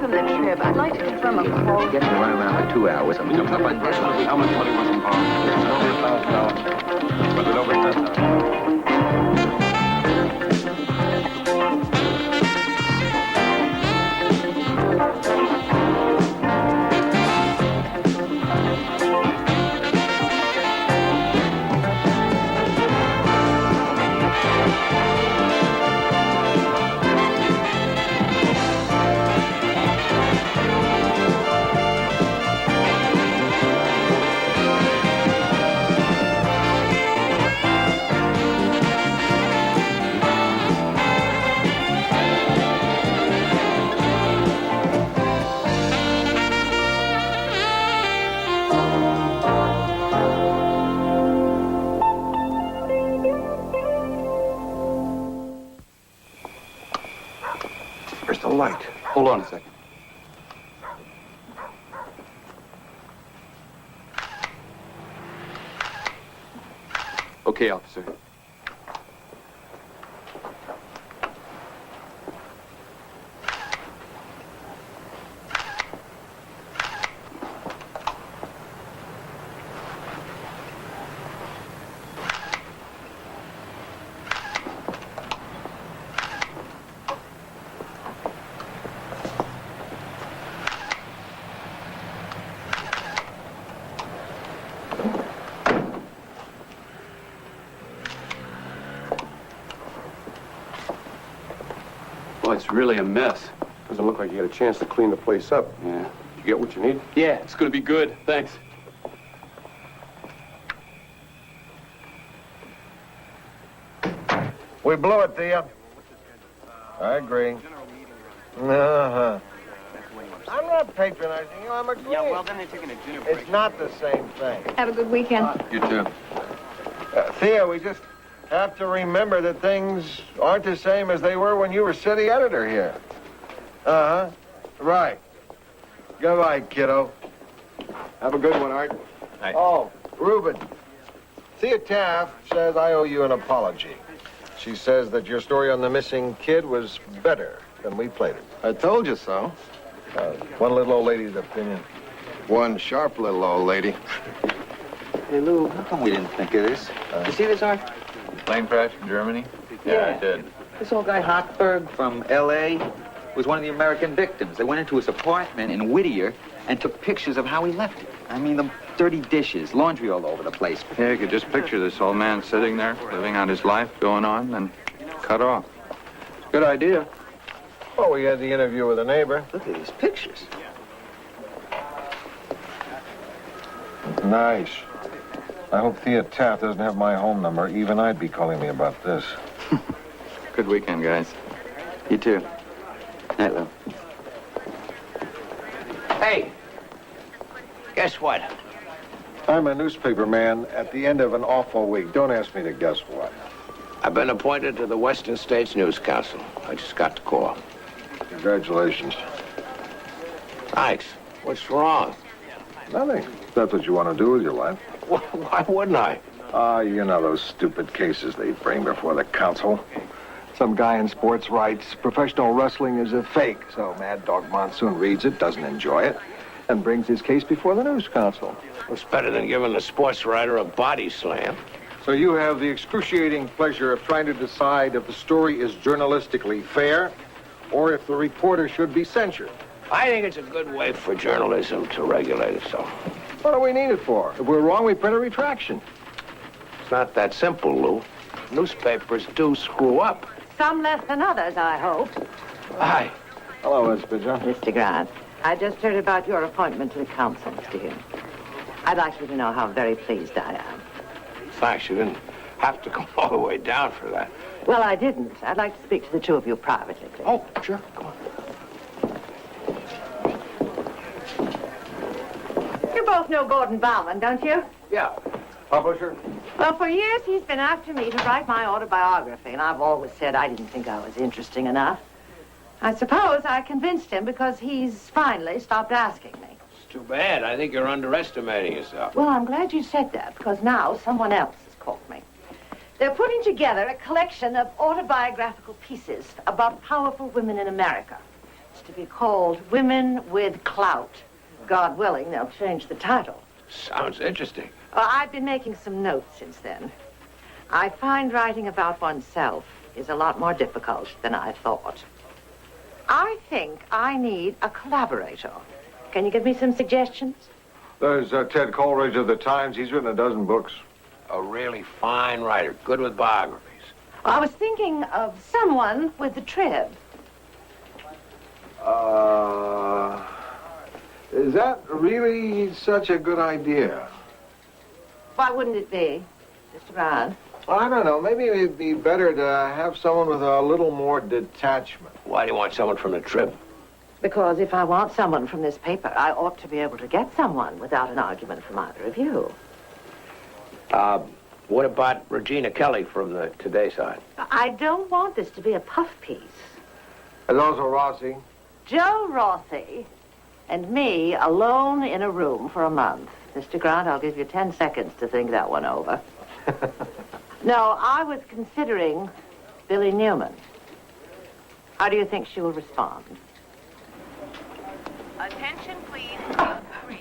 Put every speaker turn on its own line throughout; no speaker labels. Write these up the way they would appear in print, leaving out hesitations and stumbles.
of the trip. I'd like to confirm a quote.
Getting to run around for 2 hours. I'm
Looked up by personally how much money was involved.
It's over $1,000. Was it over $10,000?
Where's the light? Hold on a second. Okay, officer. Well, it's really a mess.
Doesn't look like you had a chance to clean the place up.
Yeah.
Did you get what you need?
Yeah, it's gonna be good. Thanks.
We blew it, Thea. I agree. Uh-huh. I'm not patronizing you, I'm agreeing.
Yeah, well, then they're taking a dinner break.
It's not the same thing.
Have a good weekend.
You too.
Thea, we just have to remember that things aren't the same as they were when you were city editor here. Uh-huh. Right. Goodbye, kiddo. Have a good one, Art.
Night.
Oh, Reuben. Thea Taft says I owe you an apology. She says that your story on the missing kid was better than we played it.
I told you so.
One little old lady's opinion.
One sharp little old lady.
Hey, Lou, how come we didn't think of this? You see this, Art?
Plane crash in Germany? Yeah, I did.
This old guy Hochberg from L.A. was one of the American victims. They went into his apartment in Whittier and took pictures of how he left it. I mean, the dirty dishes, laundry all over the place.
Yeah, you could just picture this old man sitting there, living out his life, going on, and cut off. Good idea.
Well, we had the interview with a neighbor.
Look at these pictures.
Nice. I hope Thea Taft doesn't have my home number. Even I'd be calling me about this.
Good weekend, guys.
You too. Night, Lou.
Hey, guess what?
I'm a newspaper man at the end of an awful week. Don't ask me to guess what.
I've been appointed to the Western States News Council. I just got the call.
Congratulations.
Thanks. What's wrong?
Nothing. That's what you want to do with your life.
Why wouldn't I?
You know those stupid cases they bring before the council. Some guy in sports writes, professional wrestling is a fake. So Mad Dog Monsoon reads it, doesn't enjoy it, and brings his case before the news council.
It's better than giving a sports writer a body slam.
So you have the excruciating pleasure of trying to decide if the story is journalistically fair or if the reporter should be censured.
I think it's a good way for journalism to regulate itself.
What do we need it for? If we're wrong, we print a retraction.
It's not that simple, Lou. Newspapers do screw up.
Some less than others, I hope.
Hi.
Hello, Miss Bidger.
Mr. Grant, I just heard about your appointment to the council, Mr. Hume. I'd like you to know how very pleased I am.
Thanks, you didn't have to come all the way down for that.
Well, I didn't. I'd like to speak to the two of you privately, please.
Oh, sure. Come on.
You both know Gordon Bauman, don't you?
Yeah.
Publisher?
Well, for years he's been after me to write my autobiography, and I've always said I didn't think I was interesting enough. I suppose I convinced him because he's finally stopped asking me.
It's too bad. I think you're underestimating yourself.
Well, I'm glad you said that, because now someone else has called me. They're putting together a collection of autobiographical pieces about powerful women in America. it's to be called Women with Clout. God willing, they'll change the title.
Sounds interesting.
Well, I've been making some notes since then. I find writing about oneself is a lot more difficult than I thought. I think I need a collaborator. Can you give me some suggestions?
There's Ted Coleridge of the Times. He's written a dozen books.
A really fine writer, good with biographies.
I was thinking of someone with the trib.
Is that really such a good idea?
Why wouldn't it be, Mr. Brown?
Well, I don't know. Maybe it'd be better to have someone with a little more detachment.
Why do you want someone from the Trib?
Because if I want someone from this paper, I ought to be able to get someone without an argument from either of you.
What about Regina Kelly from the Today side?
I don't want this to be a puff piece.
There's also Rossi.
Joe Rossi and me alone in a room for a month. Mr. Grant, I'll give you 10 seconds to think that one over. No, I was considering Billy Newman. How do you think she will respond?
Attention, please.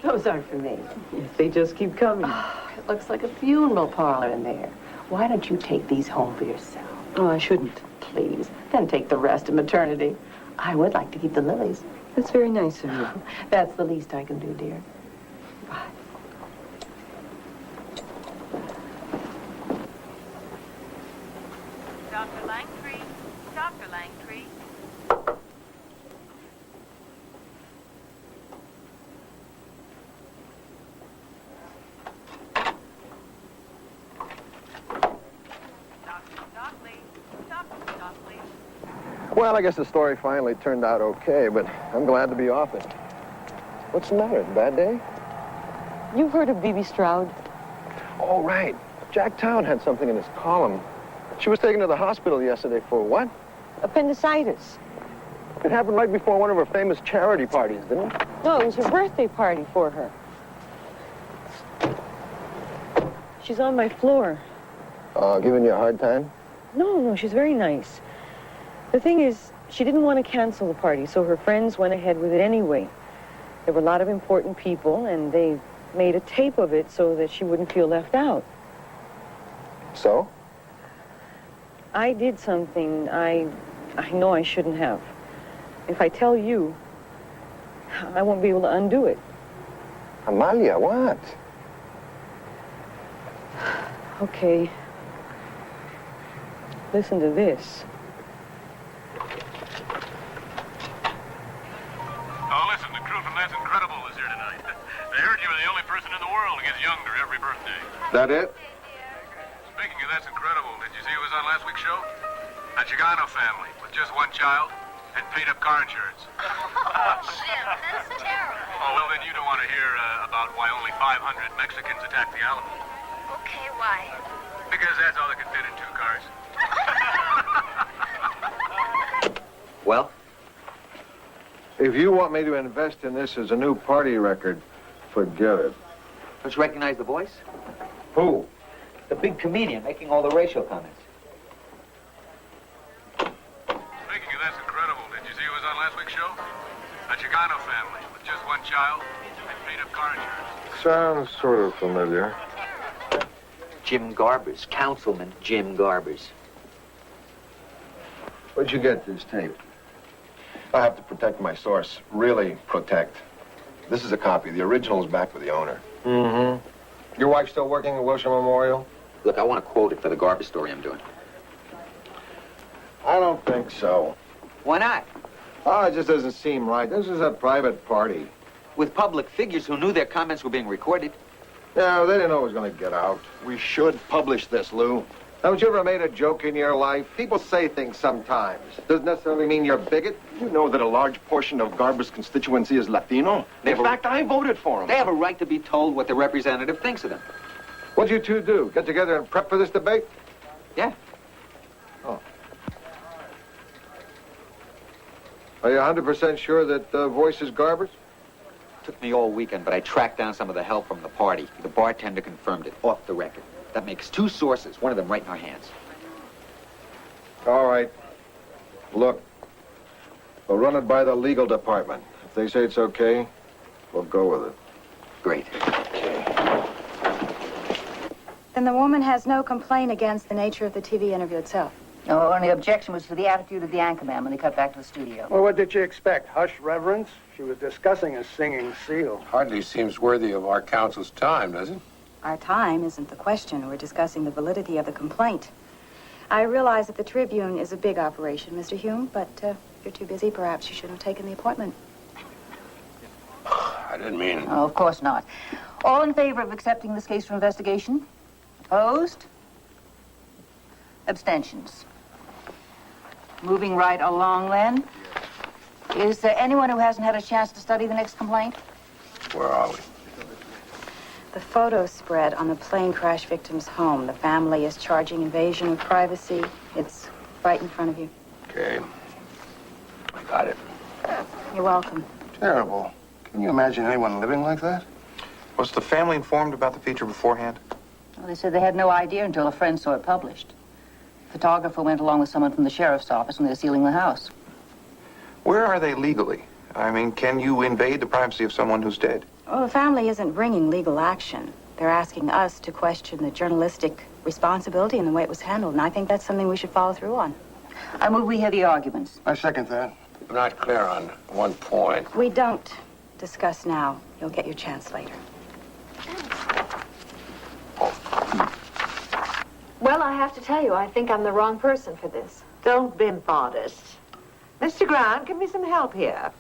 Those aren't for me. Yes, they just keep coming. Oh, it looks like a funeral parlor in there. Why don't you take these home for yourself? Oh, I shouldn't. Please. Then take the rest of maternity. I would like to keep the lilies. That's very nice of you. That's the least I can do, dear. Bye.
Dr. Langtree. Dr. Langtree. Dr. Stockley. Dr. Stockley.
Well, I guess the story finally turned out okay, but I'm glad to be off it. What's the matter? Bad day?
You've heard of Bibi Stroud?
Oh, right. Jack Town had something in his column. She was taken to the hospital yesterday for what?
Appendicitis.
It happened right before one of her famous charity parties, didn't it?
No, it was her birthday party for her. She's on my floor.
Giving you a hard time?
No, she's very nice. The thing is, she didn't want to cancel the party, so her friends went ahead with it anyway. There were a lot of important people, and they made a tape of it so that she wouldn't feel left out.
So?
I did something I know I shouldn't have. If I tell you, I won't be able to undo it.
Amalia, what?
Okay. Listen to this.
Oh, listen, the crew from That's Incredible is here tonight. They heard you were the only person in the world who gets younger every birthday.
That it?
Speaking of That's Incredible, did you see who was on last week's show? A Chicano family with just one child and paid-up car insurance.
Oh, Jim, that's terrible.
Oh, well, then you don't want to hear about why only 500 Mexicans attacked the Alamo.
Okay, why?
Because that's all that could fit in 2 cars.
Well,
If you want me to invest in this as a new party record, forget it.
don't you recognize the voice?
Who?
The big comedian making all the racial comments.
Speaking of That's Incredible, did you see who was on last week's show? A Chicano family with just one child and paid-up car insurance.
Sounds sort of familiar.
Jim Garbers, Councilman Jim Garbers.
Where'd you get this tape?
I have to protect my source. Really protect. This is a copy. The original is back with the owner.
Mm-hmm. Your wife still working at Wilshire Memorial?
Look, I want to quote it for the Garbers story I'm doing.
I don't think so.
Why not?
Oh, it just doesn't seem right. This is a private party.
With public figures who knew their comments were being recorded.
No, they didn't know it was going to get out.
We should publish this, Lou.
Haven't you ever made a joke in your life? People say things sometimes. Doesn't necessarily mean you're a bigot.
You know that a large portion of Garber's constituency is Latino. In fact, I voted for him.
They have a right to be told what the representative thinks of them.
What'd you two do? Get together and prep for this debate?
Yeah.
Oh. Are you 100% sure that voice is Garber's?
Took me all weekend, but I tracked down some of the help from the party. The bartender confirmed it, off the record. That makes 2 sources, one of them right in our hands.
All right. Look, We'll run it by the legal department. If they say it's okay, we'll go with it.
Great.
Then the woman has no complaint against the nature of the TV interview itself.
No, only objection was to the attitude of the anchorman when they cut back to the studio.
Well, what did you expect? Hush reverence? She was discussing a singing seal.
Hardly seems worthy of our counsel's time, does it?
Our time isn't the question. We're discussing the validity of the complaint. I realize that the Tribune is a big operation, Mr. Hume, but if you're too busy, perhaps you shouldn't have taken the appointment.
I didn't mean...
Oh, of course not. All in favor of accepting this case for investigation? Opposed? Abstentions. Moving right along, then. Is there anyone who hasn't had a chance to study the next complaint?
Where are we?
The photo spread on the plane crash victim's home. The family is charging invasion of privacy. It's right in front of you.
Okay. I got it.
You're welcome.
Terrible. Can you imagine anyone living like that?
Was the family informed about the feature beforehand?
Well, they said they had no idea until a friend saw it published. The photographer went along with someone from the sheriff's office when they were sealing the house.
Where are they legally? I mean, can you invade the privacy of someone who's dead?
Well, the family isn't bringing legal action. They're asking us to question the journalistic responsibility and the way it was handled, and I think that's something we should follow through on.
I move we hear the arguments.
I second that.
I'm not clear on one point.
We don't discuss now. You'll get your chance later.
Well, I have to tell you, I think I'm the wrong person for this.
Don't be modest. Mr. Grant, give me some help here.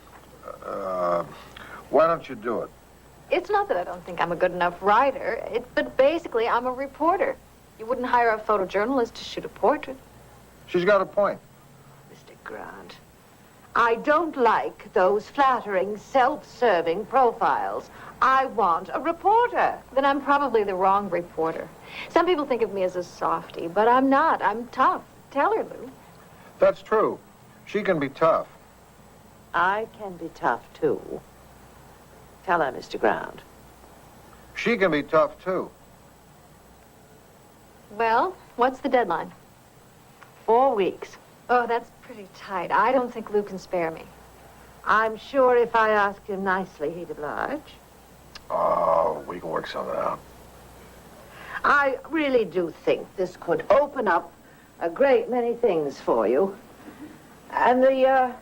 Why don't you do it?
It's not that I don't think I'm a good enough writer, but basically I'm a reporter. You wouldn't hire a photojournalist to shoot a portrait.
She's got a point.
Mr. Grant, I don't like those flattering, self-serving profiles. I want a reporter.
Then I'm probably the wrong reporter. Some people think of me as a softie, but I'm not. I'm tough. Tell her, Lou.
That's true. She can be tough.
I can be tough, too. Tell her, Mr. Grant.
She can be tough, too.
Well, what's the deadline?
4 weeks.
Oh, that's pretty tight. I don't think Lou can spare me.
I'm sure if I asked him nicely, he'd oblige.
Oh, we can work something out.
I really do think this could open up a great many things for you. And the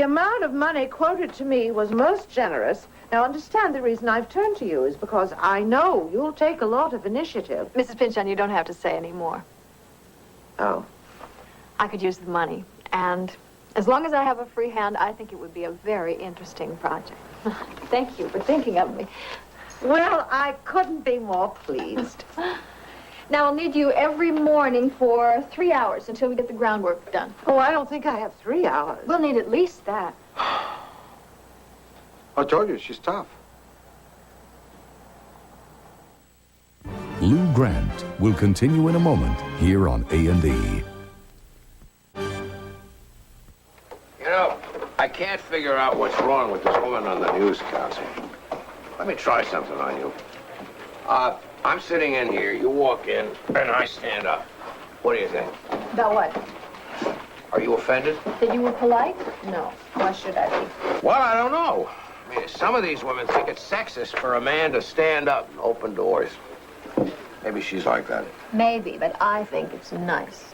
amount of money quoted to me was most generous. Now, understand the reason I've turned to you is because I know you'll take a lot of initiative.
Mrs. Pynchon, you don't have to say any more.
Oh.
I could use the money. And as long as I have a free hand, I think it would be a very interesting project. Thank you for thinking of me.
Well, I couldn't be more pleased.
Now, I'll need you every morning for 3 hours until we get the groundwork done.
Oh, I don't think I have 3 hours.
We'll need at least that.
I told you, she's tough.
Lou Grant will continue in a moment here on A&E.
You know, I can't figure out what's wrong with this woman on the news council. Let me try something on you. I'm sitting in here, you walk in, and I stand up. What do you think?
About what?
Are you offended?
That you were polite? No. Why should I be?
Well, I don't know. I mean, some of these women think it's sexist for a man to stand up and open doors. Maybe she's like that.
Maybe, but I think it's nice.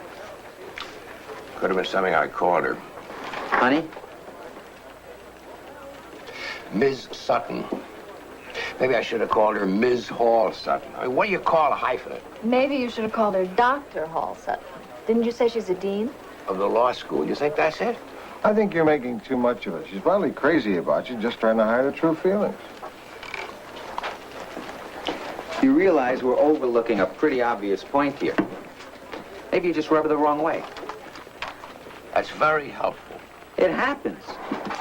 Could have been something I called her.
Honey?
Ms. Sutton. Maybe I should have called her Ms. Hall Sutton. I mean, what do you call a hyphenate?
Maybe you should have called her Dr. Hall Sutton. Didn't you say she's a dean?
Of the law school. You think that's it?
I think you're making too much of it. She's probably crazy about you, just trying to hide her true feelings.
You realize we're overlooking a pretty obvious point here. Maybe you just rub her the wrong way.
That's very helpful.
It happens.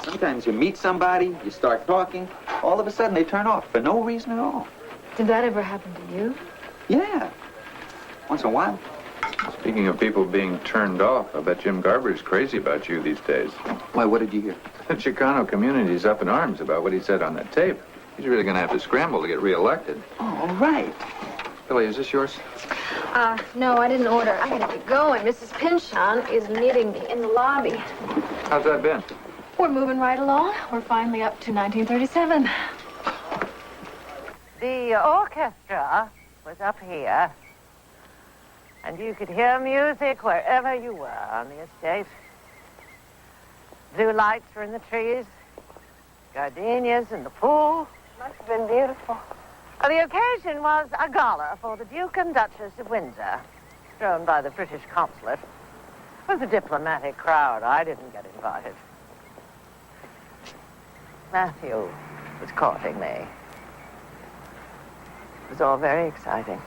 Sometimes you meet somebody, you start talking, all of a sudden they turn off for no reason at all.
Did that ever happen to you?
Yeah. Once in a while.
Speaking of people being turned off, I bet Jim Garber's crazy about you these days.
Why, what did you hear?
The Chicano community's up in arms about what he said on that tape. He's really going to have to scramble to get reelected.
Oh, right.
Billy, is this yours?
No, I didn't order. I gotta get going. Mrs. Pynchon is meeting me in the lobby.
How's that been?
We're moving right along. We're finally up to 1937.
The orchestra was up here, and you could hear music wherever you were on the estate. Blue lights were in the trees, gardenias in the pool.
Must have been beautiful.
The occasion was a gala for the Duke and Duchess of Windsor, thrown by the British consulate. It was a diplomatic crowd. I didn't get invited. Matthew was courting me. It was all very exciting.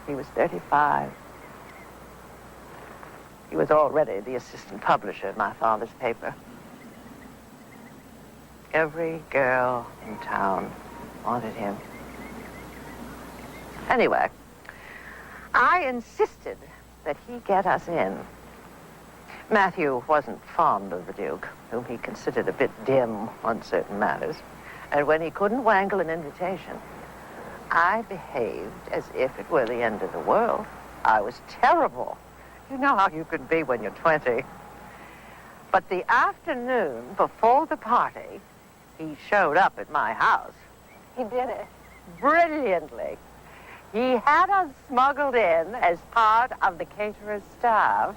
He was 35. He was already the assistant publisher in my father's paper. Every girl in town wanted him. Anyway, I insisted that he get us in. Matthew wasn't fond of the Duke, whom he considered a bit dim on certain matters. And when he couldn't wangle an invitation, I behaved as if it were the end of the world. I was terrible. You know how you can be when you're 20. But the afternoon before the party, he showed up at my house.
He did it.
Brilliantly. He had us smuggled in as part of the caterer's staff.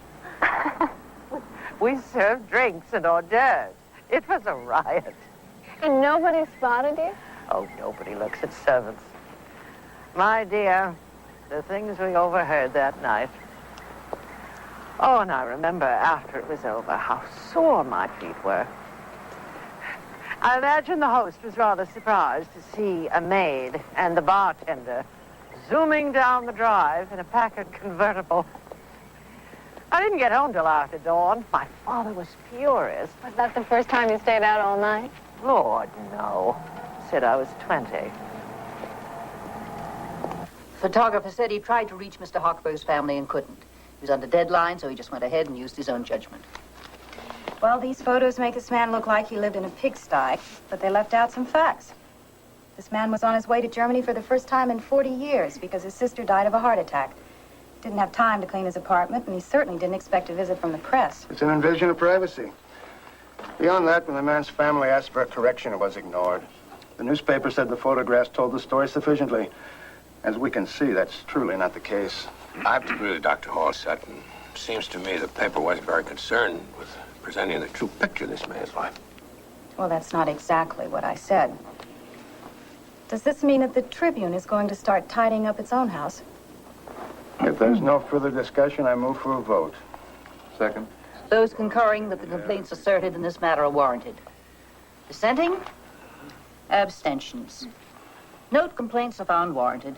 We served drinks and hors d'oeuvres. It was a riot.
And nobody spotted you?
Oh, nobody looks at servants. My dear, the things we overheard that night. Oh, and I remember after it was over how sore my feet were. I imagine the host was rather surprised to see a maid and the bartender zooming down the drive in a Packard convertible. I didn't get home till after dawn. My father was furious.
Was that the first time you stayed out all night?
Lord, no. Said I was 20.
The photographer said he tried to reach Mr. Hochberg's family and couldn't. He was under deadline, so he just went ahead and used his own judgment.
Well, these photos make this man look like he lived in a pigsty, but they left out some facts. This man was on his way to Germany for the first time in 40 years because his sister died of a heart attack. Didn't have time to clean his apartment, and he certainly didn't expect a visit from the press.
It's an invasion of privacy. Beyond that, when the man's family asked for a correction, it was ignored. The newspaper said the photographs told the story sufficiently. As we can see, that's truly not the case.
I have to agree with Dr. Hall, Sutton. Seems to me the paper wasn't very concerned with presenting the true picture of this man's life.
Well, that's not exactly what I said. Does this mean that the Tribune is going to start tidying up its own house?
If there's no further discussion, I move for a vote.
Second.
Those concurring that the complaints asserted in this matter are warranted. Dissenting? Abstentions. Note complaints are found warranted.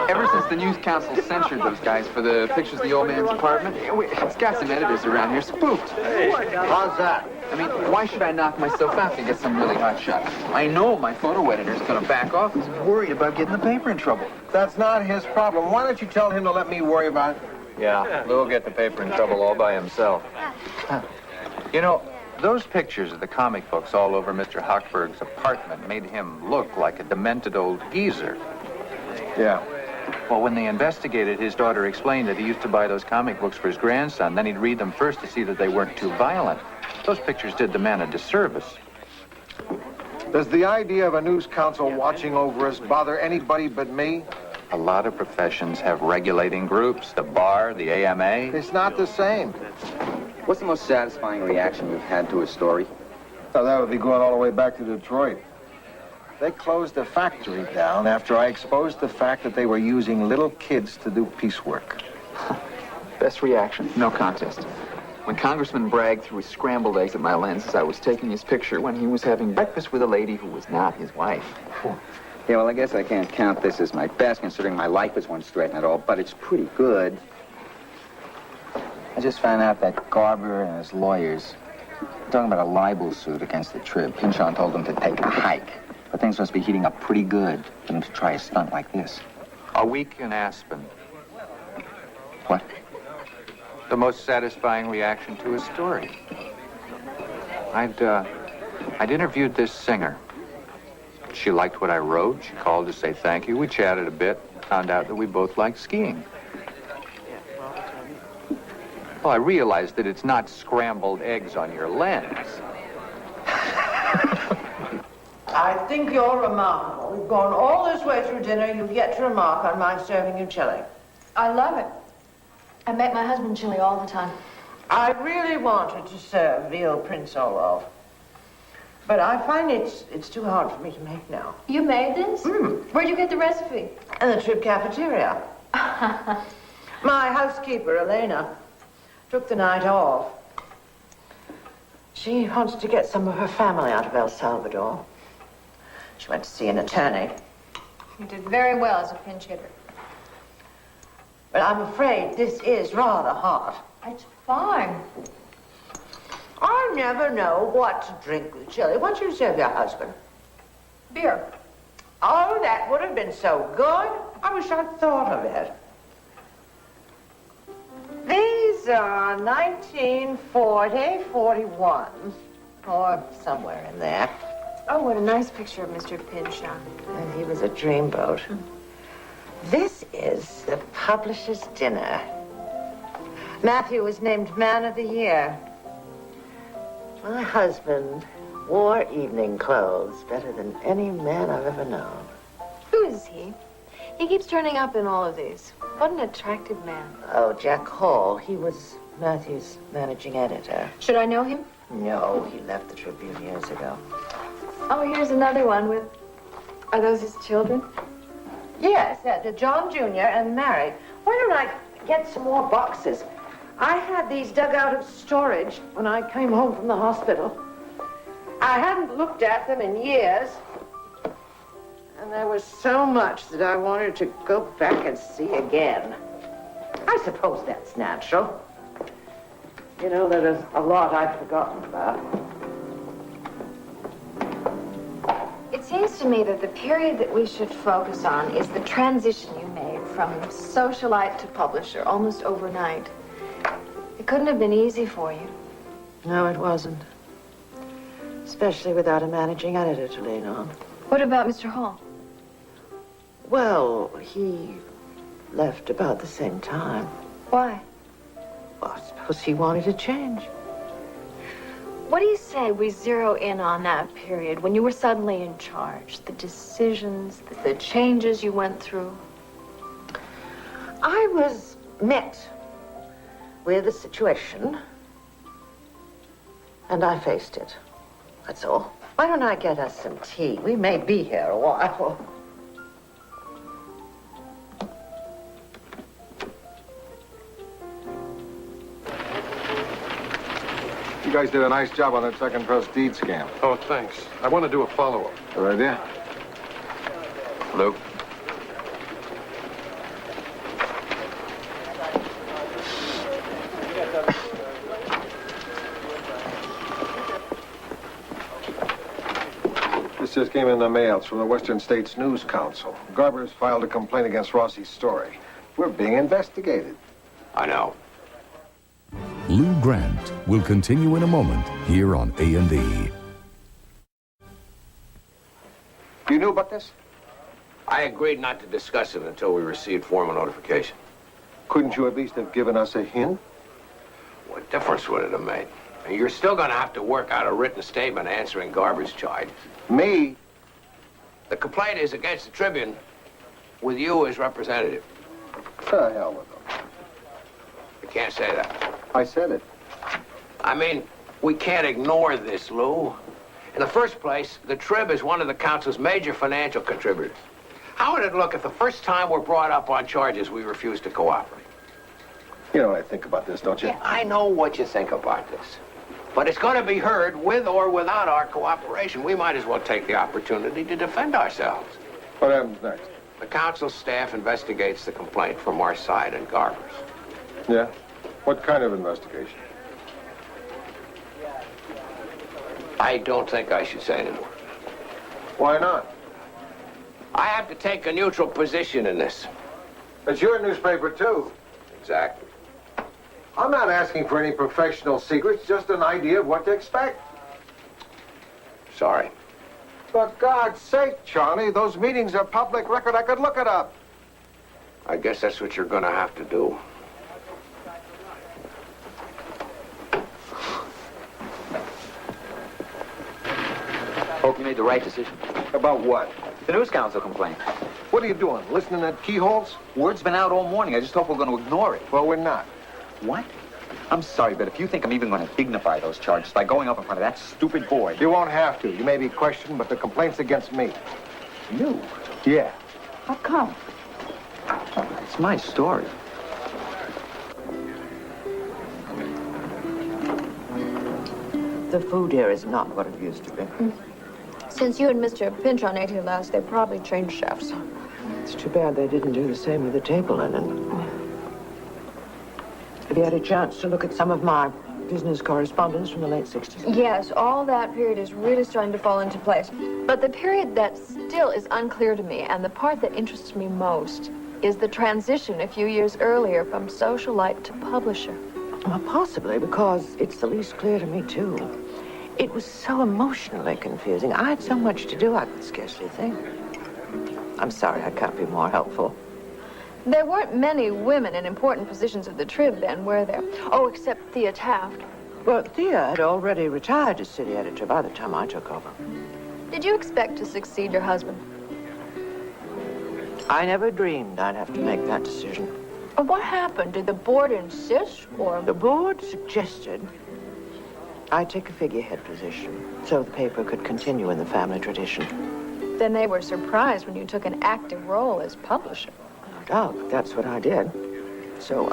Ever since the News Council censured those guys for the pictures of the old man's apartment, it's got some editors around here spooked.
How's that?
I mean, why should I knock myself out to get some really hot shot? I know my photo editor's gonna back off. He's worried about getting the paper in trouble.
That's not his problem. Why don't you tell him to let me worry about it?
Yeah, Lou'll get the paper in trouble all by himself. You know, those pictures of the comic books all over Mr. Hochberg's apartment made him look like a demented old geezer.
Yeah.
Well, when they investigated, his daughter explained that he used to buy those comic books for his grandson. Then he'd read them first to see that they weren't too violent. Those pictures did the man a disservice.
Does the idea of a news council watching over us bother anybody but me?
A lot of professions have regulating groups, the bar, the AMA.
It's not the same.
What's the most satisfying reaction you've had to a story?
Oh, that would be going all the way back to Detroit. They closed the factory down after I exposed the fact that they were using little kids to do piecework.
Best reaction, no contest. When Congressman Bragg threw his scrambled eggs at my lens as I was taking his picture when he was having breakfast with a lady who was not his wife.
Yeah, well, I guess I can't count this as my best, considering my life was one straight and all, but it's pretty good. I just found out that Garber and his lawyers are talking about a libel suit against the Trib. Pinchon told them to take a hike, but things must be heating up pretty good for them to try a stunt like this.
A week in Aspen.
What?
The most satisfying reaction to a story. I'd interviewed this singer. She liked what I wrote. She called to say thank you. We chatted a bit. Found out that we both liked skiing. Well, I realized that it's not scrambled eggs on your lens.
I think you're remarkable. We've gone all this way through dinner, you've yet to remark on my serving you chili.
I love it. I make my husband chili all the time.
I really wanted to serve veal Prince Olaf, but I find it's too hard for me to make now.
You made this? Where'd you get the recipe?
In the trip cafeteria. My housekeeper, Elena, took the night off. She wants to get some of her family out of El Salvador. She went to see an attorney.
You did very well as a pinch hitter.
But I'm afraid this is rather hot.
It's fine.
I never know what to drink with chili. What do you serve your husband?
Beer.
Oh, that would have been so good. I wish I'd thought of it. These are 1940, 41s, or somewhere in there.
Oh, what a nice picture of Mr. Pinshaw.
And he was a dreamboat. This is the publisher's dinner. Matthew was named Man of the Year. My husband wore evening clothes better than any man I've ever known.
Who is he? He keeps turning up in all of these. What an attractive man.
Oh, Jack Hall. He was Matthew's managing editor.
Should I know him?
No, he left the Tribune years ago.
Oh, here's another one with... Are those his children?
Yes, John Jr. and Mary. Why don't I get some more boxes? I had these dug out of storage when I came home from the hospital. I hadn't looked at them in years. And there was so much that I wanted to go back and see again. I suppose that's natural. You know, there's a lot I've forgotten about.
It seems to me that the period that we should focus on is the transition you made from socialite to publisher almost overnight. It couldn't have been easy for you.
No, it wasn't. Especially without a managing editor to lean on.
What about Mr. Hall?
Well, he left about the same time.
Why?
Well, I suppose he wanted to change.
What do you say we zero in on that period when you were suddenly in charge? The decisions, the changes you went through?
I was met with a situation, and I faced it. That's all. Why don't I get us some tea? We may be here a while.
You guys did a nice job on that second trust deed scam.
Oh, thanks. I want to do a follow-up.
Good idea.
Luke?
This just came in the mail. It's from the Western States News Council. Garber's filed a complaint against Rossi's story. We're being investigated.
I know.
Lou Grant will continue in a moment here on A&E.
You knew about this?
I agreed not to discuss it until we received formal notification.
Couldn't you at least have given us a hint?
What difference would it have made? You're still going to have to work out a written statement answering Garber's charges.
Me?
The complaint is against the Tribune with you as representative.
The hell with them.
You can't say that.
I said it.
I mean, we can't ignore this, Lou. In the first place, the Trib is one of the council's major financial contributors. How would it look if the first time we're brought up on charges, we refuse to cooperate?
You know what I think about this, don't you?
Yeah, I know what you think about this. But it's going to be heard with or without our cooperation. We might as well take the opportunity to defend ourselves.
What happens next?
The council staff investigates the complaint from our side and Garber's.
Yeah? What kind of investigation?
I don't think I should say anymore.
Why not?
I have to take a neutral position in this.
It's your newspaper, too.
Exactly.
I'm not asking for any professional secrets, just an idea of what to expect.
Sorry.
For God's sake, Charlie, those meetings are public record. I could look it up.
I guess that's what you're going to have to do.
Hope you made the right decision.
About what?
The News Council complaint.
What are you doing, listening at keyholes?
Word's been out all morning. I just hope we're going to ignore it.
Well, we're not.
What? I'm sorry, but if you think I'm even going to dignify those charges by going up in front of that stupid boy...
You won't have to. You may be questioned, but the complaint's against me.
You?
Yeah.
How come?
It's my story.
The food here is not what it used to be.
Since you and Mr. Pynchon ate here last, they probably changed chefs.
It's too bad they didn't do the same with the table linen. Have you had a chance to look at some of my business correspondence from the late 60s?
Yes, all that period is really starting to fall into place. But the period that still is unclear to me, and the part that interests me most, is the transition a few years earlier from socialite to publisher.
Well, possibly, because it's the least clear to me, too. It was so emotionally confusing. I had so much to do, I could scarcely think. I'm sorry, I can't be more helpful.
There weren't many women in important positions at the Trib then, were there? Oh, except Thea Taft.
Well, Thea had already retired as city editor by the time I took over.
Did you expect to succeed your husband?
I never dreamed I'd have to make that decision.
What happened? Did the board insist, or...?
The board suggested I take a figurehead position so the paper could continue in the family tradition.
Then they were surprised when you took an active role as publisher.
No doubt, that's what I did. So,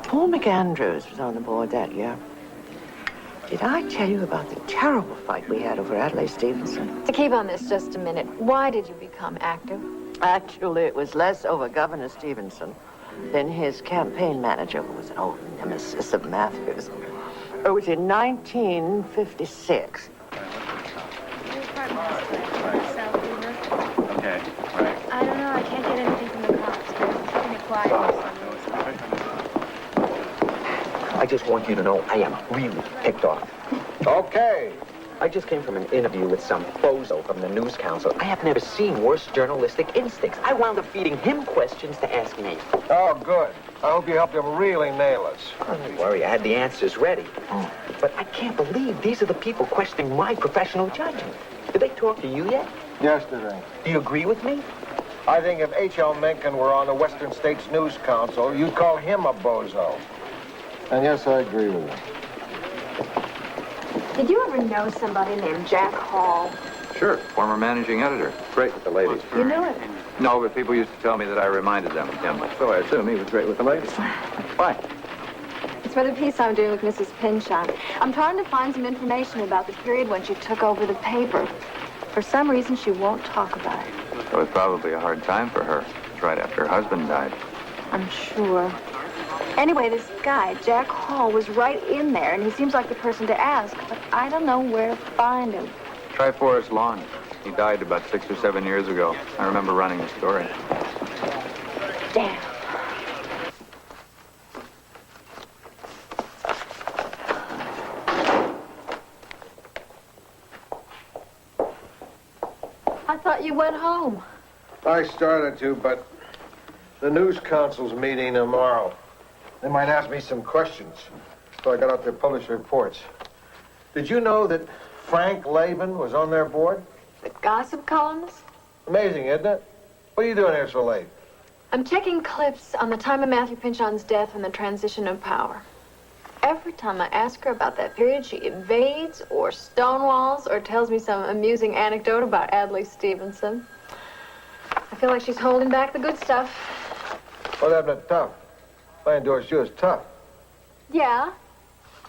Paul McAndrews was on the board that year. Did I tell you about the terrible fight we had over Adlai Stevenson?
To keep on this just a minute, why did you become active?
Actually, it was less over Governor Stevenson than his campaign manager, who was an old nemesis of Matthews. It was in 1956.
Okay, right.
I don't know. I can't get anything from the cops. They're keeping it quiet.
I just want you to know I am really ticked off.
Okay.
I just came from an interview with some bozo from the News Council. I have never seen worse journalistic instincts. I wound up feeding him questions to ask me.
Oh, good. I hope you helped him really nail us.
Oh, don't worry, I had the answers ready. But I can't believe these are the people questioning my professional judgment. Did they talk to you yet?
Yesterday.
Do you agree with me?
I think if H.L. Mencken were on the Western States News Council, you'd call him a bozo. And yes, I agree with you.
Did you ever know somebody named Jack Hall?
Sure, former managing editor. Great with the ladies.
You knew it?
No, but people used to tell me that I reminded them of him. So I assume he was great with the ladies. Why?
It's for the piece I'm doing with Mrs. Pynchon. I'm trying to find some information about the period when she took over the paper. For some reason, she won't talk about it.
It was probably a hard time for her. It's right after her husband died.
I'm sure. Anyway, this guy, Jack Hall, was right in there, and he seems like the person to ask, but I don't know where to find him.
Try Forrest Lawn. He died about 6 or 7 years ago. I remember running the story.
Damn. I thought you went home.
I started to, but the News Council's meeting tomorrow. They might ask me some questions, so I got out their published reports. Did you know that Frank Laban was on their board?
The gossip columnist?
Amazing, isn't it? What are you doing here so late?
I'm checking clips on the time of Matthew Pynchon's death and the transition of power. Every time I ask her about that period, she evades or stonewalls or tells me some amusing anecdote about Adlai Stevenson. I feel like she's holding back the good stuff.
What happened to Tough? I endorsed you as Tough.
Yeah,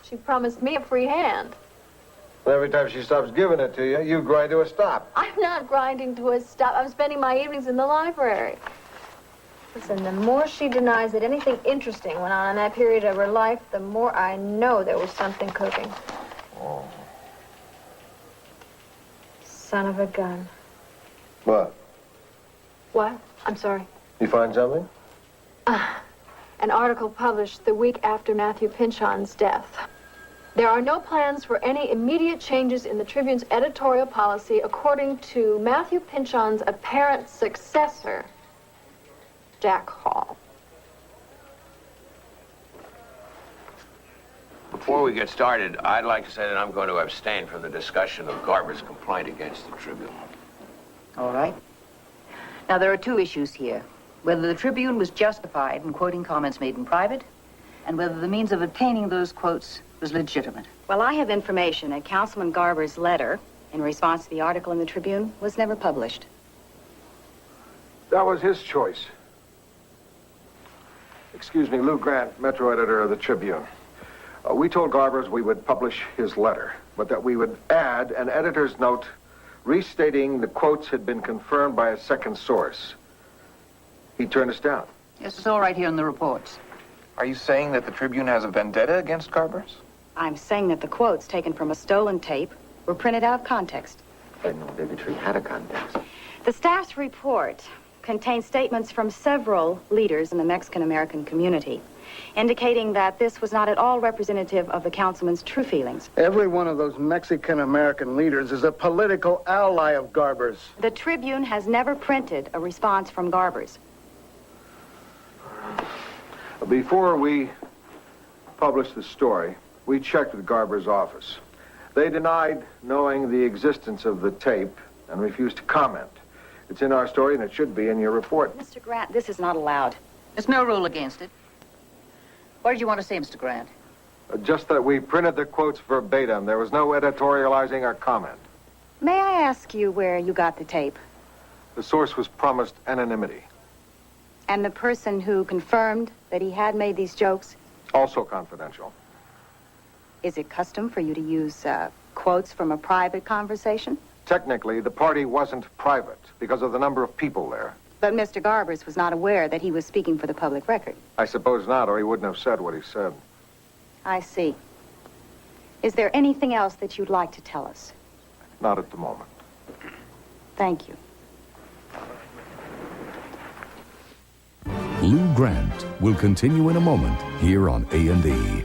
she promised me a free hand.
And every time she stops giving it to you, you grind to a stop.
I'm not grinding to a stop. I'm spending my evenings in the library. Listen, the more she denies that anything interesting went on in that period of her life, the more I know there was something cooking.
Oh.
Son of a gun.
What?
What? I'm sorry.
You find something?
An article published the week after Matthew Pynchon's death. There are no plans for any immediate changes in the Tribune's editorial policy according to Matthew Pynchon's apparent successor, Jack Hall.
Before we get started, I'd like to say that I'm going to abstain from the discussion of Garber's complaint against the Tribune.
All right. Now, there are two issues here. Whether the Tribune was justified in quoting comments made in private, and whether the means of obtaining those quotes was legitimate.
Well, I have information that Councilman Garber's letter in response to the article in the Tribune was never published.
That was his choice. Excuse me, Lou Grant, Metro Editor of the Tribune. We told Garbers we would publish his letter, but that we would add an editor's note restating the quotes had been confirmed by a second source. He turned us down.
Yes, it's all right here in the reports.
Are you saying that the Tribune has a vendetta against Garbers?
I'm saying that the quotes taken from a stolen tape were printed out of context.
I know bigotry had a context.
The staff's report contains statements from several leaders in the Mexican-American community, indicating that this was not at all representative of the councilman's true feelings.
Every one of those Mexican-American leaders is a political ally of Garber's.
The Tribune has never printed a response from Garber's.
Before we published the story, we checked with Garber's office. They denied knowing the existence of the tape and refused to comment. It's in our story, and it should be in your report.
Mr. Grant, this is not allowed.
There's no rule against it. What did you want to say, Mr. Grant?
Just that we printed the quotes verbatim. There was no editorializing or comment.
May I ask you where you got the tape?
The source was promised anonymity.
And the person who confirmed that he had made these jokes?
Also confidential.
Is it custom for you to use quotes from a private conversation?
Technically, the party wasn't private because of the number of people there.
But Mr. Garbers was not aware that he was speaking for the public record.
I suppose not, or he wouldn't have said what he said.
I see. Is there anything else that you'd like to tell us?
Not at the moment.
Thank you.
Lou Grant will continue in a moment here on A&E.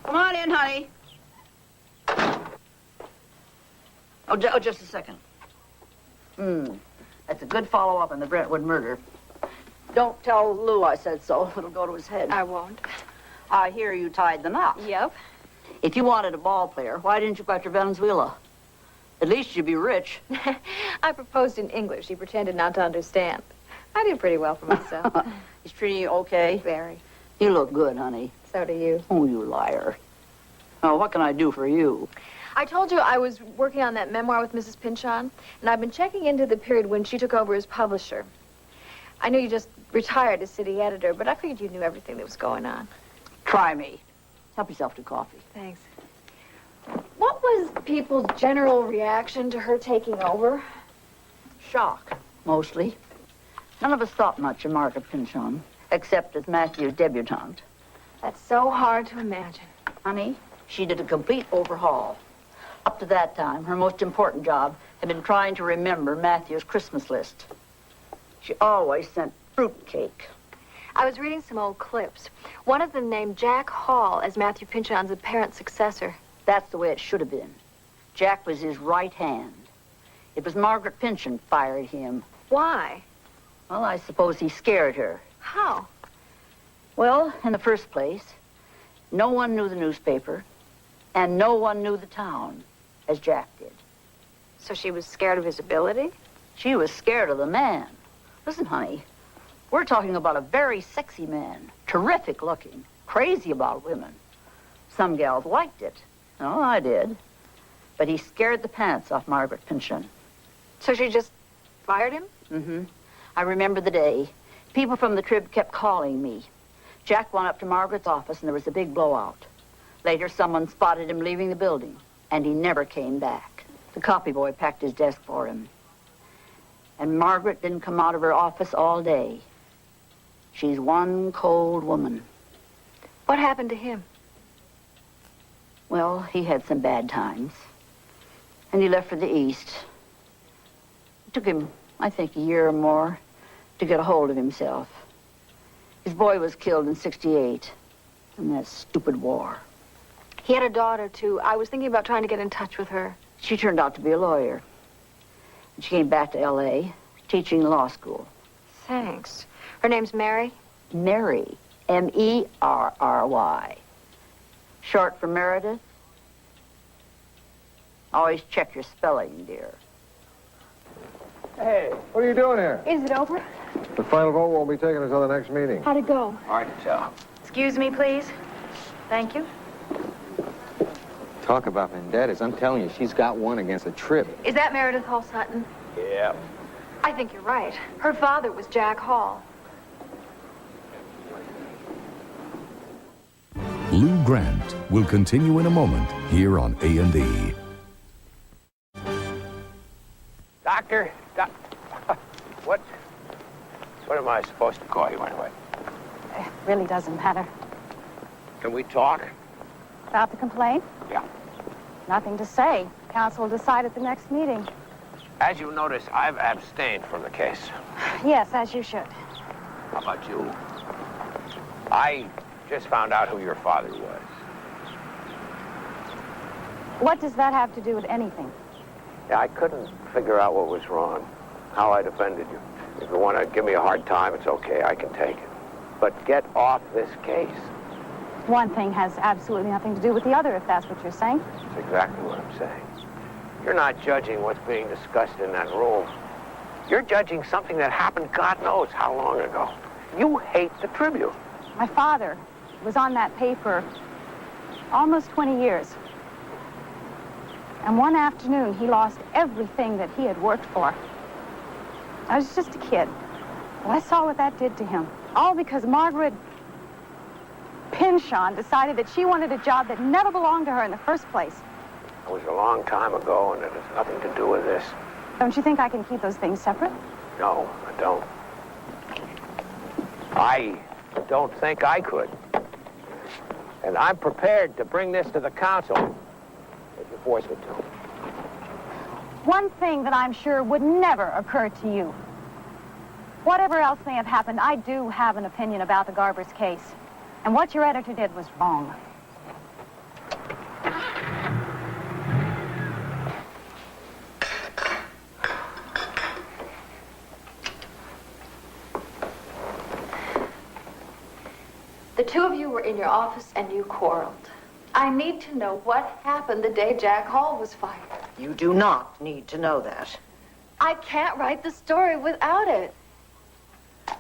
Come on in, honey. Oh, just a second. That's a good follow-up on the Brentwood murder. Don't tell Lou I said so. It'll go to his head.
I won't.
I hear you tied the knot.
Yep.
If you wanted a ball player, why didn't you go after Venezuela? At least you'd be rich.
I proposed in English. He pretended not to understand. I did pretty well for myself.
He's treating you okay?
Very.
You look good, honey.
So do you.
Oh, you liar. Now, what can I do for you?
I told you I was working on that memoir with Mrs. Pynchon, and I've been checking into the period when she took over as publisher. I knew you just retired as city editor, but I figured you knew everything that was going on.
Try me. Help yourself to coffee.
Thanks. What was people's general reaction to her taking over?
Shock, mostly. None of us thought much of Margaret Pynchon, except as Matthew's debutante.
That's so hard to imagine.
Honey, she did a complete overhaul. Up to that time, her most important job had been trying to remember Matthew's Christmas list. She always sent fruitcake.
I was reading some old clips. One of them named Jack Hall as Matthew Pynchon's apparent successor.
That's the way it should have been. Jack was his right hand. It was Margaret Pynchon fired him.
Why?
Well, I suppose he scared her.
How?
Well, in the first place, no one knew the newspaper, and no one knew the town, as Jack did.
So she was scared of his ability?
She was scared of the man. Listen, honey, we're talking about a very sexy man, terrific looking, crazy about women. Some gals liked it. Oh, I did. But he scared the pants off Margaret Pynchon.
So she just fired him?
Mm-hmm. I remember the day. People from the Trib kept calling me. Jack went up to Margaret's office and there was a big blowout. Later, someone spotted him leaving the building, and he never came back. The copy boy packed his desk for him. And Margaret didn't come out of her office all day. She's one cold woman.
What happened to him?
Well, he had some bad times. And he left for the East. It took him, I think, a year or more to get a hold of himself. His boy was killed in '68 in that stupid war.
He had a daughter, too. I was thinking about trying to get in touch with her.
She turned out to be a lawyer. And she came back to L.A., teaching law school.
Thanks. Her name's Mary?
Mary. M-E-R-R-Y. Short for Meredith. Always check your spelling, dear.
Hey, what are you doing here?
Is it over?
The final vote won't be taken until the next meeting.
How'd it go?
Hard to tell.
Excuse me, please. Thank you.
Talk about vendettas. I'm telling you, she's got one against a trip.
Is that Meredith Hall Sutton?
Yeah.
I think you're right. Her father was Jack Hall.
Lou Grant will continue in a moment here on A&E.
Doctor, what am I supposed to call you anyway?
It really doesn't matter.
Can we talk?
About the complaint?
Yeah.
Nothing to say. Council will decide at the next meeting.
As you notice, I've abstained from the case.
Yes, as you should.
How about you? I just found out who your father was.
What does that have to do with anything?
Yeah, I couldn't figure out what was wrong, how I'd offended you. If you want to give me a hard time, it's okay, I can take it. But get off this case.
One thing has absolutely nothing to do with the other, if that's what you're saying.
That's exactly what I'm saying. You're not judging what's being discussed in that room. You're judging something that happened God knows how long ago. You hate the Tribune.
My father was on that paper almost 20 years. And one afternoon, he lost everything that he had worked for. I was just a kid. But I saw what that did to him. All because Margaret Pinchon decided that she wanted a job that never belonged to her in the first place.
It was a long time ago, and it has nothing to do with this.
Don't you think I can keep those things separate?
No, I don't. I don't think I could. And I'm prepared to bring this to the council if you force me to.
One thing that I'm sure would never occur to you. Whatever else may have happened, I do have an opinion about the Garber's case. And what your editor did was wrong.
The two of you were in your office and you quarreled. I need to know what happened the day Jack Hall was fired.
You do not need to know that.
I can't write the story without it.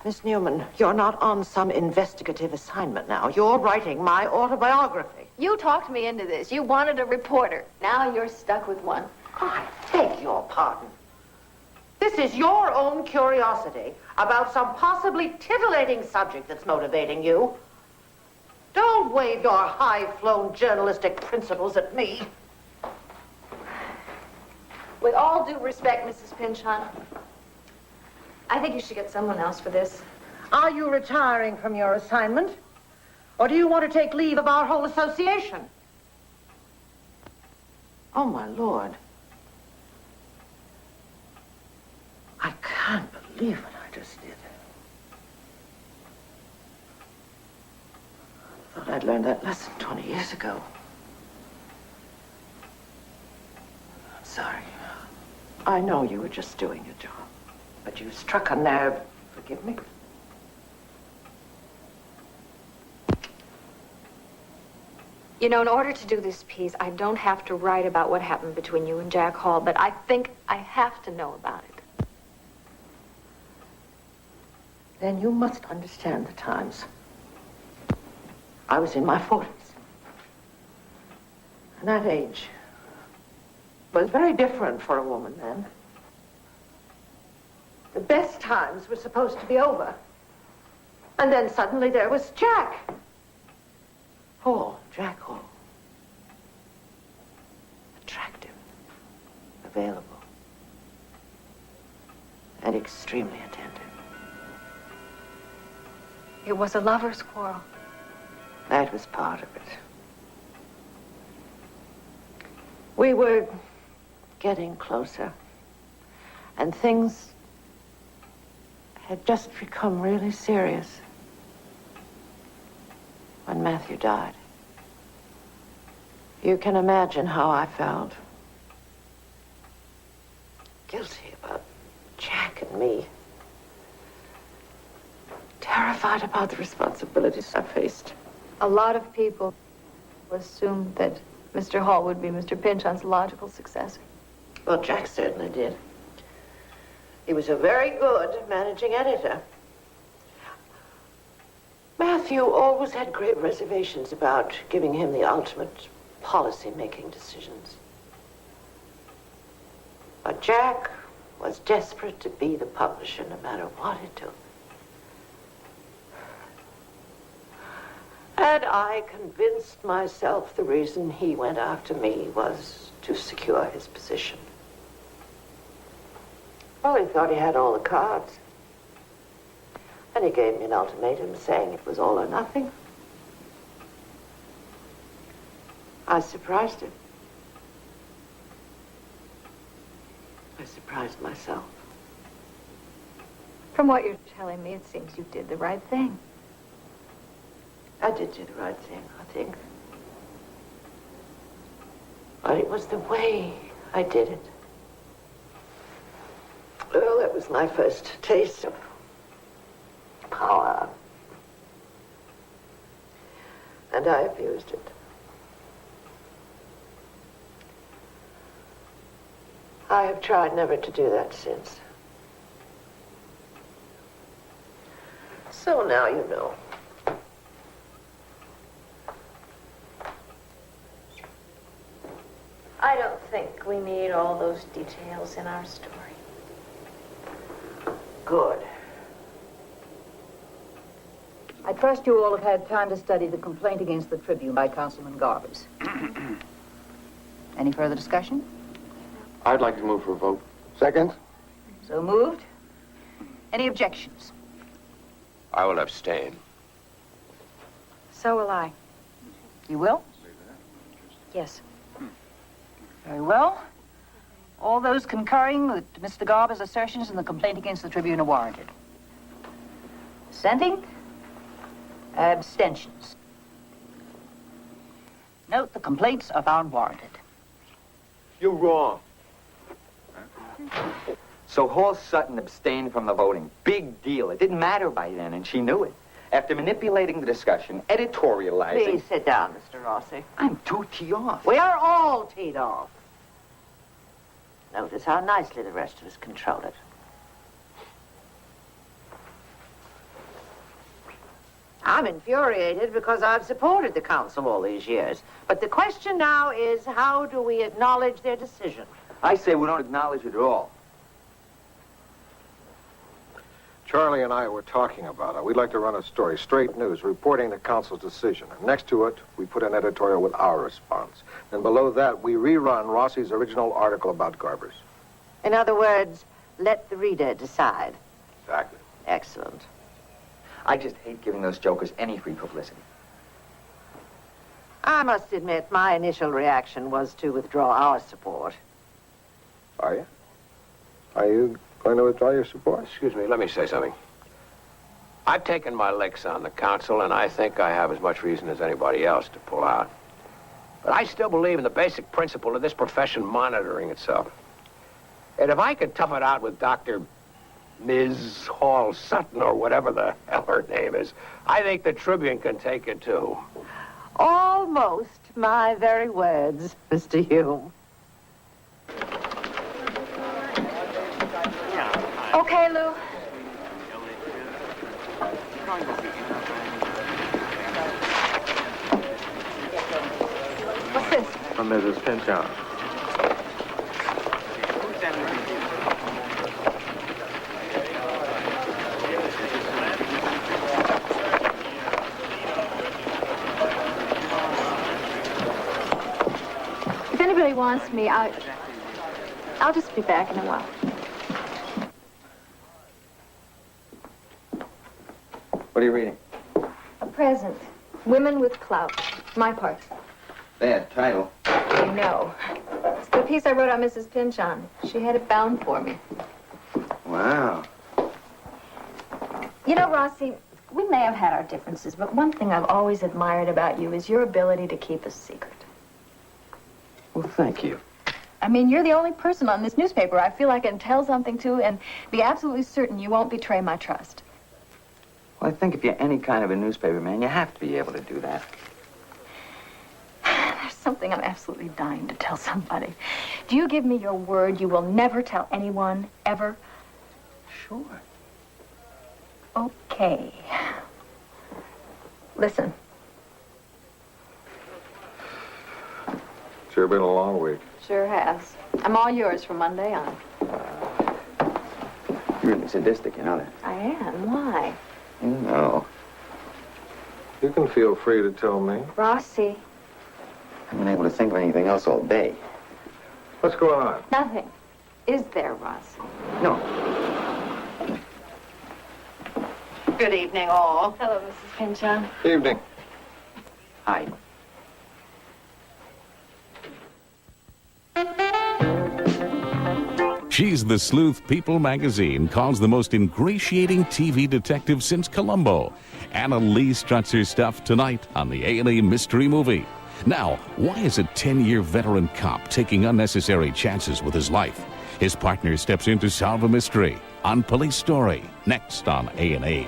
Miss Newman, you're not on some investigative assignment now. You're writing my autobiography.
You talked me into this. You wanted a reporter. Now you're stuck with one.
I beg your pardon. This is your own curiosity about some possibly titillating subject that's motivating you. Don't wave your high-flown journalistic principles at me.
With all due respect, Mrs. Pinchon, I think you should get someone else for this.
Are you retiring from your assignment? Or do you want to take leave of our whole association? Oh, my Lord. I can't believe what I just did. I thought I'd learned that lesson 20 years ago. I'm sorry. I know you were just doing your job. But you struck a nerve. Forgive me.
You know, in order to do this piece, I don't have to write about what happened between you and Jack Hall, but I think I have to know about it.
Then you must understand the times. I was in my 40s. And that age was very different for a woman then. The best times were supposed to be over. And then suddenly there was Jack. Hall, Jack Hall. Attractive, available, and extremely attentive.
It was a lover's quarrel.
That was part of it. We were getting closer, and things had just become really serious when Matthew died. You can imagine how I felt. Guilty about Jack and me. Terrified.
terrified about the responsibilities I faced.
A lot of people assumed that Mr. Hall would be Mr. Pynchon's logical successor.
Well, Jack certainly did. He was a very good managing editor. Matthew always had great reservations about giving him the ultimate policy-making decisions. But Jack was desperate to be the publisher no matter what it took. And I convinced myself the reason he went after me was to secure his position. Well, he thought he had all the cards. And he gave me an ultimatum saying it was all or nothing. I surprised him. I surprised myself.
From what you're telling me, it seems you did the right thing.
I did do the right thing, I think. But it was the way I did it. Well, that was my first taste of power. And I abused it. I have tried never to do that since. So now you know.
I don't think we need all those details in our story.
Good.
I trust you all have had time to study the complaint against the Tribune by Councilman Garbers. Any further discussion?
I'd like to move for a vote.
Second?
So moved. Any objections?
I will abstain.
So will I.
You will?
Yes.
Very well. All those concurring with Mr. Garber's assertions in the complaint against the Tribune are warranted. Dissenting? Abstentions. Note the complaints are found warranted.
You're wrong.
So Hall Sutton abstained from the voting. Big deal. It didn't matter by then, and she knew it. After manipulating the discussion, editorializing...
Please sit down, Mr. Rossi.
I'm too teed off.
We are all teed off. Notice how nicely the rest of us control it. I'm infuriated because I've supported the council all these years. But the question now is, how do we acknowledge their decision?
I say we don't acknowledge it at all.
Charlie and I were talking about it. We'd like to run a story, straight news, reporting the council's decision. And next to it, we put an editorial with our response. And below that, we rerun Rossi's original article about Garbers.
In other words, let the reader decide.
Exactly.
Excellent.
I just hate giving those jokers any free publicity.
I must admit, my initial reaction was to withdraw our support.
Are you? Are you going to withdraw your support?
Excuse me, let me say something. I've taken my licks on the council, and I think I have as much reason as anybody else to pull out. But I still believe in the basic principle of this profession monitoring itself. And if I could tough it out with Dr. Ms. Hall Sutton, or whatever the hell her name is, I think the Tribune can take it, too.
Almost my very words, Mr. Hume.
Okay, Lou. What's this?
From Mrs. Pynchon.
If anybody wants me, I'll just be back in a while.
What are you reading?
A present. Women with Clout. My part.
Bad title.
I know. It's the piece I wrote on Mrs. Pynchon. She had it bound for me.
Wow.
You know, Rossi, we may have had our differences, but one thing I've always admired about you is your ability to keep a secret.
Well, thank you.
I mean, you're the only person on this newspaper I feel I can tell something to and be absolutely certain you won't betray my trust.
Well, I think if you're any kind of a newspaper man, you have to be able to do that.
There's something I'm absolutely dying to tell somebody. Do you give me your word you will never tell anyone, ever?
Sure.
Okay. Listen.
Sure been a long week.
Sure has. I'm all yours from Monday on.
You're really sadistic, you know that?
I am. Why?
No.
You can feel free to tell me.
Rossi.
I haven't been able to think of anything else all day.
What's going on?
Nothing. Is there, Rossi?
No.
Good evening, all.
Hello, Mrs. Pinchon.
Evening.
Hi.
She's the sleuth People magazine calls the most ingratiating TV detective since Columbo. Anna Lee struts her stuff tonight on the A&E Mystery Movie. Now, why is a 10-year veteran cop taking unnecessary chances with his life? His partner steps in to solve a mystery on Police Story, next on A&E.